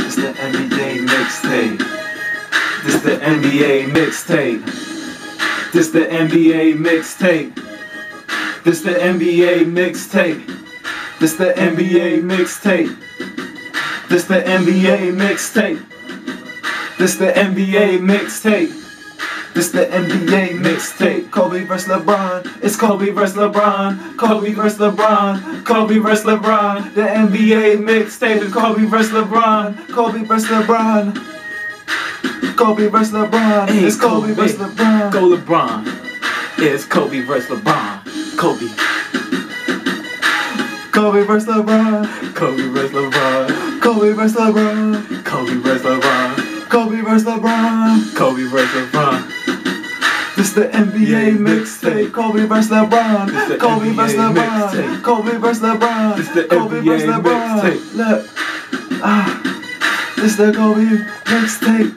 It's the NBA mixtape. This the NBA mixtape. This the NBA mixtape. This the NBA mixtape. This the NBA mixtape. This the NBA mixtape. This the NBA mixtape. This the NBA mixtape. Kobe vs LeBron. It's Kobe vs LeBron. Kobe vs LeBron. Kobe vs LeBron. The NBA mixtape is Kobe vs LeBron. Kobe vs LeBron. Kobe vs LeBron. Hey, It's Kobe vs LeBron. Go LeBron. It's Kobe vs LeBron. Kobe. Kobe vs LeBron. Kobe vs LeBron. Kobe vs LeBron. Kobe vs LeBron. Kobe vs LeBron. Kobe vs LeBron. This the NBA mixtape. Kobe vs LeBron. Kobe vs LeBron. Kobe vs LeBron. This the Kobe vs NBA LeBron. mixtape. Look, this the Kobe mixtape.